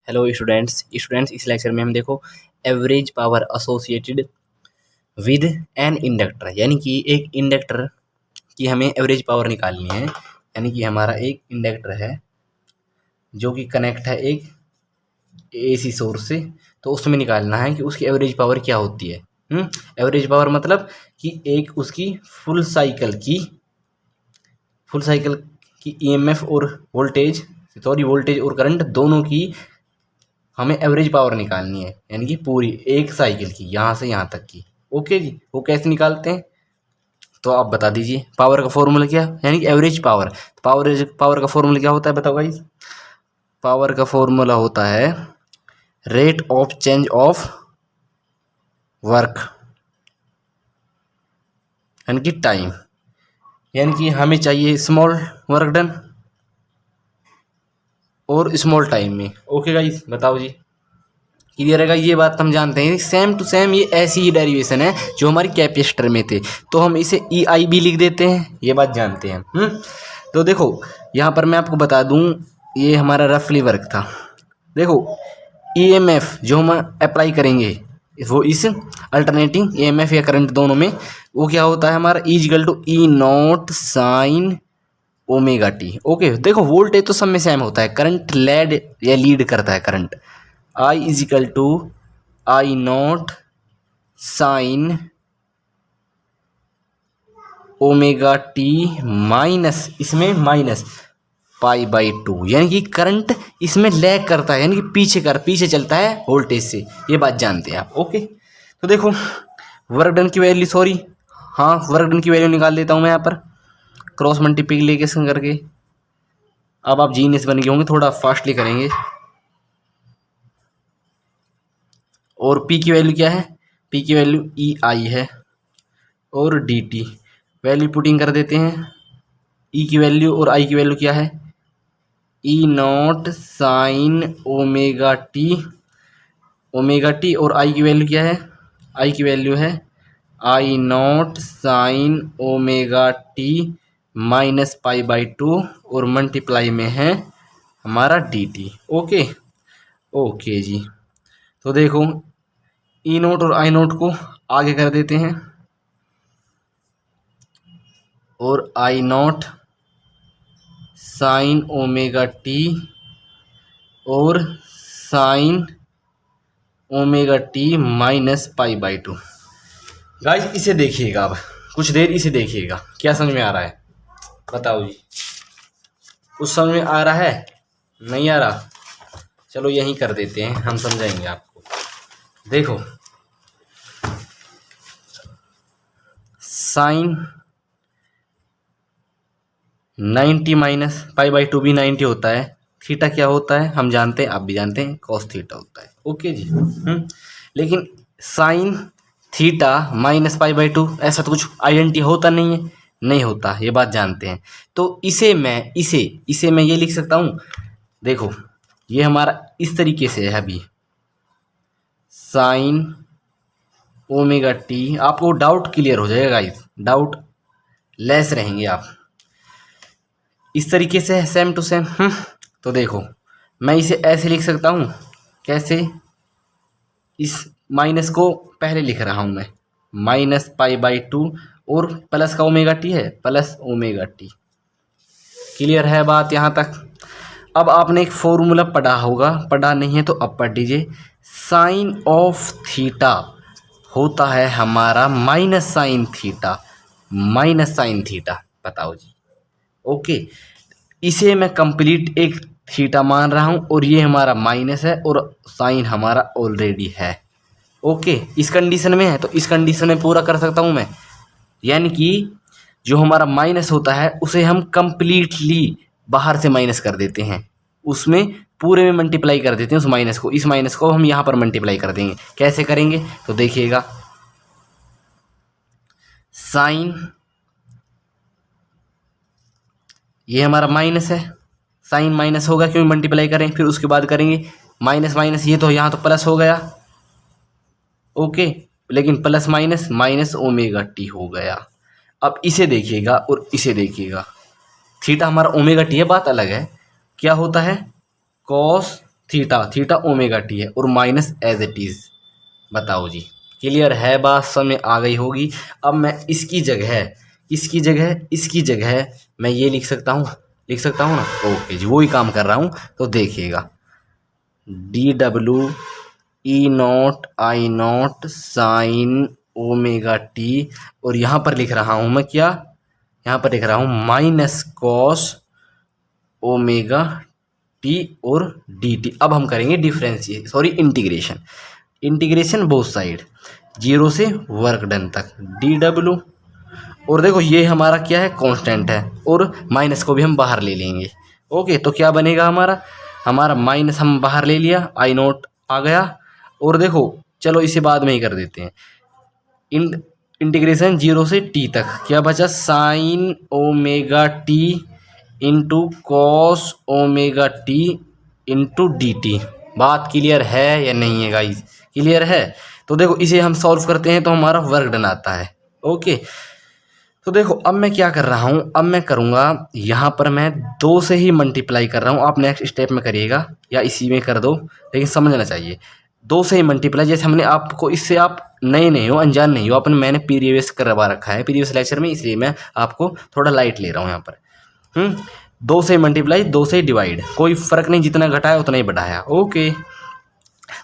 Hello students इस lecture में हम देखो average power associated with an inductor, यानी कि एक इंडक्टर की हमें एवरेज पावर निकालनी है। यानी कि हमारा एक इंडक्टर है जो कि कनेक्ट है एक एसी सोर्स से, तो उसमें निकालना है कि उसकी एवरेज पावर क्या होती है। एवरेज पावर मतलब कि एक उसकी फुल साइकिल की ईएमएफ और वोल्टेज और करंट दोनों की हमें एवरेज पावर निकालनी है, यानी कि पूरी एक साइकिल की यहाँ से यहाँ तक की। ओके जी, वो कैसे निकालते हैं तो आप बता दीजिए। पावर का फॉर्मूला क्या, यानी कि एवरेज पावर। पावर का फॉर्मूला क्या होता है बताओ गाइस। पावर का फॉर्मूला होता है rate of change of work, यानी कि टाइम। यानी कि हमें चाहिए स्मॉल वर्क डन और स्मॉल टाइम में। ओके गाइस, बताओ जी, क्लियर है। ये बात हम जानते हैं, सेम टू सेम ये ऐसी ही डेरिवेशन है जो हमारी कैपेसिटर में थे, तो हम इसे ई आई भी लिख देते हैं, ये बात जानते हैं। तो देखो यहाँ पर मैं आपको बता दूं, ये हमारा रफली वर्क था। देखो ईएमएफ जो हम अप्लाई करेंगे वो इस अल्टरनेटिंग ईएमएफ या करंट दोनों में, वो क्या होता है हमारा equal to E naught sine omega t. Okay, देखो वोल्टेज तो सब में सेम होता है, करंट लीड करता है current. I is equal to I naught sine omega t minus, इसमें माइनस पाई बाई टू, यानी कि करंट इसमें लैग करता है, यानी कि पीछे चलता है वोल्टेज से, ये बात जानते हैं आप। ओके, तो देखो वर्क डन की वैल्यू, वर्क डन की वैल्यू निकाल देता हूँ मैं यहाँ पर क्रॉस मल्टीप्लिकेशन करके। अब आप जीनियस बन गए होंगे, थोड़ा फास्टली करेंगे। और पी की वैल्यू क्या है, पी की वैल्यू ई आई है और डी टी वैल्यू पुटिंग कर देते हैं। ई की वैल्यू और आई की वैल्यू क्या है, ई नॉट साइन ओमेगा टी और आई की वैल्यू क्या है, आई की वैल्यू है I naught sine omega t minus pi by two और मल्टीप्लाई में है हमारा डी टी। ओके जी, तो देखो ई नोट और आई नोट को आगे कर देते हैं और आई नॉट साइन ओमेगा टी और sign omega t minus pi by to. Guys इसे देखिएगा, अब कुछ देर इसे देखिएगा, क्या समझ में आ रहा है बताओ जी। कुछ समझ में आ रहा है, नहीं आ रहा? चलो यहीं कर देते हैं, हम समझाएंगे आपको। देखो sine 90 minus pi by two भी 90 होता है। थीटा क्या होता है हम जानते हैं, आप भी जानते हैं, कॉस थीटा होता है। ओके जी। लेकिन sine theta minus pi by to ऐसा तो कुछ आइडेंटिटी होता नहीं है, नहीं होता, ये बात जानते हैं। तो इसे मैं ये लिख सकता हूँ। देखो ये हमारा इस तरीके से है अभी, साइन ओमेगा टी। आपको डाउट क्लियर हो जाएगा गाइस, डाउट लेस रहेंगे आप। इस तरीके से है सेम टू सेम। तो देखो मैं इसे ऐसे लिख सकता हूँ, कैसे, इस माइनस को पहले लिख रहा हूँ मैं, माइनस पाई बाई टू और प्लस का ओमेगा टी है, प्लस ओमेगा टी। क्लियर है बात यहाँ तक? अब आपने एक फॉर्मूला पढ़ा होगा, पढ़ा नहीं है तो अब पढ़ लीजिए। साइन ऑफ थीटा होता है हमारा माइनस साइन थीटा। बताओ जी। ओके, इसे मैं कंप्लीट एक थीटा मान रहा हूँ और ये हमारा माइनस है और साइन हमारा ऑलरेडी है। ओके, इस कंडीशन में है तो इस कंडीशन में पूरा कर सकता हूँ मैं। यानी कि जो हमारा माइनस होता है उसे हम कंप्लीटली बाहर से माइनस कर देते हैं, उसमें पूरे में मल्टीप्लाई कर देते हैं उस माइनस को। इस माइनस को हम यहाँ पर मल्टीप्लाई कर देंगे। कैसे करेंगे तो देखिएगा, साइन, ये हमारा माइनस है, साइन माइनस होगा क्यों मल्टीप्लाई करें, फिर उसके बाद करेंगे माइनस माइनस, ये तो यहाँ तो प्लस हो गया। ओके, लेकिन plus minus minus omega T हो गया। अब इसे देखिएगा और इसे देखिएगा, थीटा हमारा ओमेगा टी है, बात अलग है। क्या होता है, cos theta, theta omega t है और माइनस एज इट इज। बताओ जी, क्लियर है बात, समझ आ गई होगी। अब मैं इसकी जगह मैं ये लिख सकता हूँ ना। ओके जी, वही काम कर रहा हूँ तो देखिएगा, D W E not I naught sine omega T, और यहाँ पर लिख रहा हूँ मैं क्या, यहाँ पर लिख रहा हूँ माइनस कॉस ओमेगा टी और डी टी। अब हम करेंगे इंटीग्रेशन बोथ साइड, जीरो से वर्क डन तक, डी डब्ल्यू, और देखो ये हमारा क्या है, कांस्टेंट है, और माइनस को भी हम बाहर ले लेंगे। ओके, तो क्या बनेगा हमारा माइनस हम बाहर ले लिया, आई नोट आ गया, और देखो चलो इसे बाद में ही कर देते हैं। इंटीग्रेशन जीरो से टी तक क्या बचा, sign omega T into cos omega T into d T. बात क्लियर है या नहीं है गाइस? क्लियर है। तो देखो इसे हम सॉल्व करते हैं तो हमारा वर्क डन आता है। ओके, तो देखो अब मैं क्या कर रहा हूँ, अब मैं करूँगा यहाँ पर मैं 2 से ही मल्टीप्लाई कर रहा हूँ। आप नेक्स्ट स्टेप में करिएगा या इसी में कर दो, लेकिन समझना चाहिए 2 से ही मल्टीप्लाई। जैसे हमने आपको, इससे आप नए नहीं हो, अनजान नहीं हो, मैंने प्रीवियस करवा रखा है प्रीवियस लेक्चर में, इसलिए मैं आपको थोड़ा लाइट ले रहा हूँ यहाँ पर। 2 से मल्टीप्लाई, 2 से डिवाइड, कोई फ़र्क नहीं, जितना घटाया उतना ही बढ़ाया। ओके,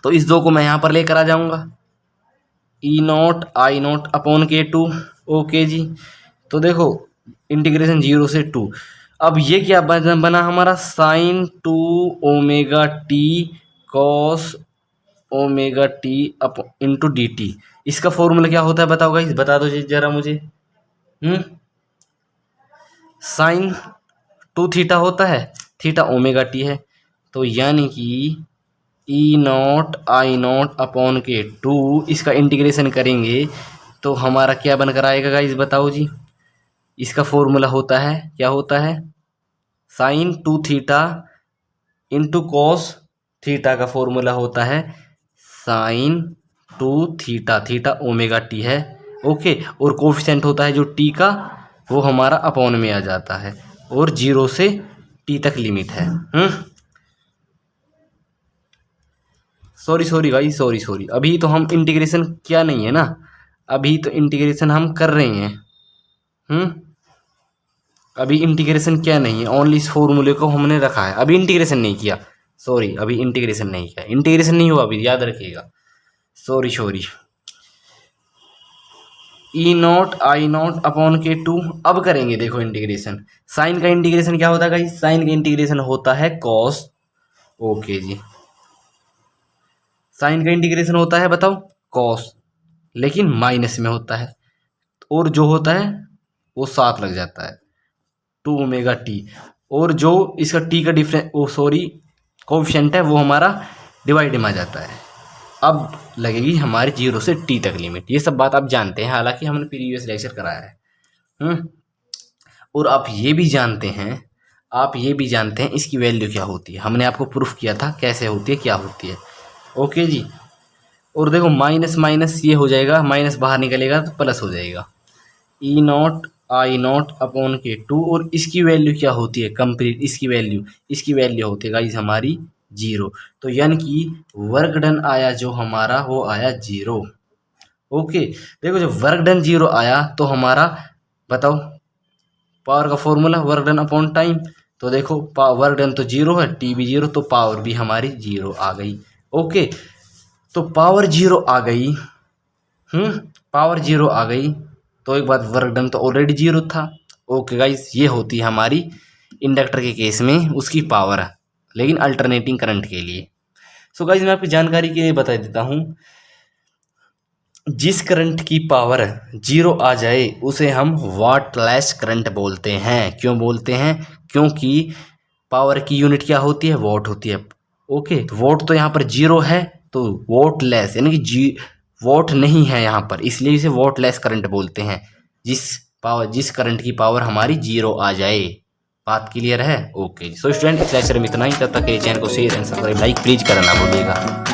तो इस 2 को मैं यहाँ पर लेकर आ जाऊँगा, ई नॉट आई नॉट अपॉन के 2। ओके जी, तो देखो इंटीग्रेशन 0 से 2। अब ये क्या बना हमारा, sine 2 omega t cos omega t up into d t. इसका फॉर्मूला क्या होता है बताओ गाइस, बता दो जी जरा मुझे। साइन 2 थीटा होता है, थीटा ओमेगा टी है, तो यानी कि ई नॉट आई नॉट अपॉन के 2, इसका इंटीग्रेशन करेंगे तो हमारा क्या बनकर आएगा गाइस, बताओ जी। इसका फॉर्मूला होता है, क्या होता है, sine 2 theta into cos theta का फॉर्मूला होता है sine 2 theta, theta omega t है। ओके, और कोफिशिएंट होता है जो टी का, वो हमारा अपॉन में आ जाता है, और 0 से टी तक लिमिट है। सॉरी गाइस, सॉरी, अभी तो हम इंटीग्रेशन क्या नहीं है ना, अभी तो इंटीग्रेशन हम कर रहे हैं। अभी इंटीग्रेशन क्या नहीं है, ओनली इस फॉर्मूले को हमने रखा है, अभी इंटीग्रेशन नहीं किया। सॉरी, अभी इंटीग्रेशन नहीं किया, इंटीग्रेशन नहीं हुआ अभी, याद रखिएगा। Sorry, E not I not upon के 2। अब करेंगे देखो इंटीग्रेशन, साइन का इंटीग्रेशन क्या होता है गाइस, साइन का इंटीग्रेशन होता है कॉस। ओके जी, साइन का इंटीग्रेशन होता है, बताओ, कॉस, लेकिन माइनस में होता है, और जो होता है वो साथ लग जाता है, 2 ओमेगा टी, और जो इसका टी का कोफिशिएंट है वो हमारा डिवाइड में आ जाता है। अब लगेगी हमारी 0 से टी तक लिमिट। ये सब बात आप जानते हैं, हालांकि हमने प्रीवियस लेक्चर कराया है। और आप ये भी जानते हैं इसकी वैल्यू क्या होती है, हमने आपको प्रूफ किया था कैसे होती है, क्या होती है। ओके जी, और देखो माइनस माइनस ये हो जाएगा, माइनस बाहर निकलेगा तो प्लस हो जाएगा, ई नॉट आई नॉट अपॉन के 2, और इसकी वैल्यू क्या होती है कंप्लीट, इसकी वैल्यू होती है गाइस हमारी 0। तो यानी कि वर्क डन आया जो हमारा, वो आया 0। ओके, देखो जब वर्क डन 0 आया तो हमारा, बताओ, पावर का formula work done upon time, तो देखो वर्क डन तो 0 है, टी भी 0, तो पावर भी हमारी 0 आ गई। ओके, तो पावर 0 आ गई, पावर 0 आ गई, तो एक बात, वर्क डन तो ऑलरेडी 0 था। ओके गाइस, ये होती है हमारी इंडक्टर के केस में उसकी पावर, लेकिन अल्टरनेटिंग करंट के लिए। सो गाइस, मैं आपकी जानकारी के लिए बता देता हूँ, जिस करंट की पावर 0 आ जाए उसे हम वाटलेस करंट बोलते हैं। क्यों बोलते हैं? क्योंकि पावर की यूनिट क्या होती है, वॉट होती है। ओके, तो वोट तो यहाँ पर 0 है, तो वोटलेस यानी कि वोट नहीं है यहाँ पर, इसलिए इसे वोटलेस करंट बोलते हैं, जिस करंट की पावर हमारी 0 आ जाए। बात क्लियर है? ओके, सो स्टूडेंट, इस लेक्चर में इतना ही। तब तक के चैनल को share and subscribe like please करना ना भूलिएगा।